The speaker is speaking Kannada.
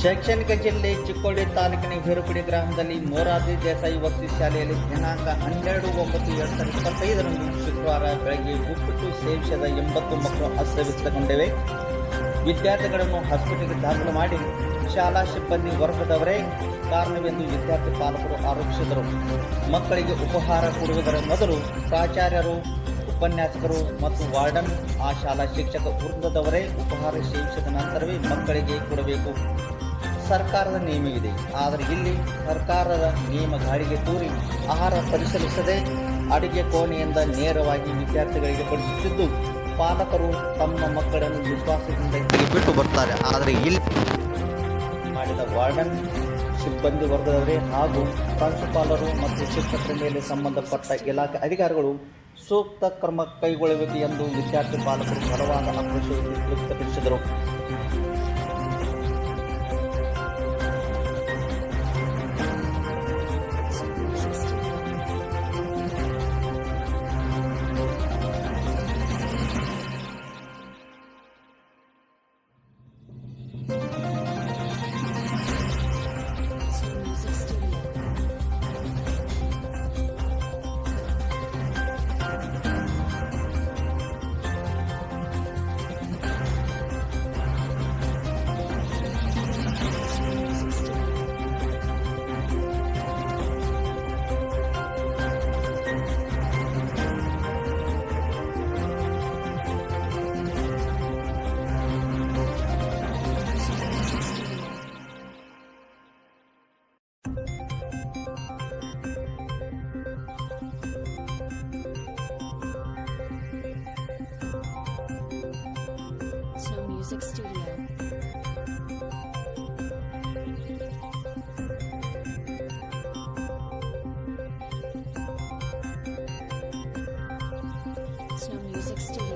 ಶೈಕ್ಷಣಿಕ ಜಿಲ್ಲೆ ಚಿಕ್ಕೋಡಿ ತಾಲೂಕಿನ ಹೇರುಪಡಿ ಗ್ರಾಮದಲ್ಲಿ ಮೊರಾರ್ಜಿ ದೇಸಾಯಿ ವಸತಿ ಶಾಲೆಯಲ್ಲಿ ದಿನಾಂಕ 12/9/2025 ಶುಕ್ರವಾರ ಬೆಳಗ್ಗೆ ಉಪ್ಪಿಟ್ಟು ಸೇವಿಸಿದ 80 ಮಕ್ಕಳು ಅಸ್ತವ್ಯಸ್ತಗೊಂಡಿವೆ. ವಿದ್ಯಾರ್ಥಿಗಳನ್ನು ಹಾಸ್ಪಿಟಲ್ಗೆ ದಾಖಲು ಮಾಡಿ ಶಾಲಾ ಸಿಬ್ಬಂದಿ ವರ್ಗದವರೇ ಕಾರಣವೆಂದು ವಿದ್ಯಾರ್ಥಿ ಪಾಲಕರು ಆರೋಪಿಸಿದರು. ಮಕ್ಕಳಿಗೆ ಉಪಹಾರ ಕೊಡುವುದರ ಮೊದಲು ಪ್ರಾಚಾರ್ಯರು, ಉಪನ್ಯಾಸಕರು ಮತ್ತು ವಾರ್ಡನ್, ಆ ಶಾಲಾ ಶಿಕ್ಷಕ ವೃಂದದವರೇ ಉಪಹಾರ ಸೇವಿಸಿದ ನಂತರವೇ ಮಕ್ಕಳಿಗೆ ಕೊಡಬೇಕು. ಸರ್ಕಾರದ ನಿಯಮವಿದೆ. ಆದರೆ ಇಲ್ಲಿ ಸರ್ಕಾರದ ನಿಯಮ ಗಾಳಿಗೆ ತೂರಿ ಆಹಾರ ಪರಿಶೀಲಿಸದೆ ಅಡುಗೆ ಕೋಣೆಯಿಂದ ನೇರವಾಗಿ ವಿದ್ಯಾರ್ಥಿಗಳಿಗೆ ಬಡಿಸುತ್ತಿದ್ದು, ಪಾಲಕರು ತಮ್ಮ ಮಕ್ಕಳನ್ನು ವಿಶ್ವಾಸದಿಂದ ಬಿಟ್ಟು ಬರ್ತಾರೆ. ಆದರೆ ಇಲ್ಲಿ ಮಾಡಿದ ವಾರ್ಡನ್, ಸಿಬ್ಬಂದಿ ವರ್ಗದವರೇ ಹಾಗೂ ಪ್ರಾಂಶುಪಾಲರು ಮತ್ತು ಶಿಕ್ಷಕರ ಮೇಲೆ ಸಂಬಂಧಪಟ್ಟ ಇಲಾಖೆ ಅಧಿಕಾರಿಗಳು ಸೂಕ್ತ ಕ್ರಮ ಕೈಗೊಳ್ಳಬೇಕು ಎಂದು ವಿದ್ಯಾರ್ಥಿ ಪಾಲಕರು ಬಲವಾದ ಆಕ್ರೋಶ ವ್ಯಕ್ತಪಡಿಸಿದರು. Music Studio. Snow Music Studio.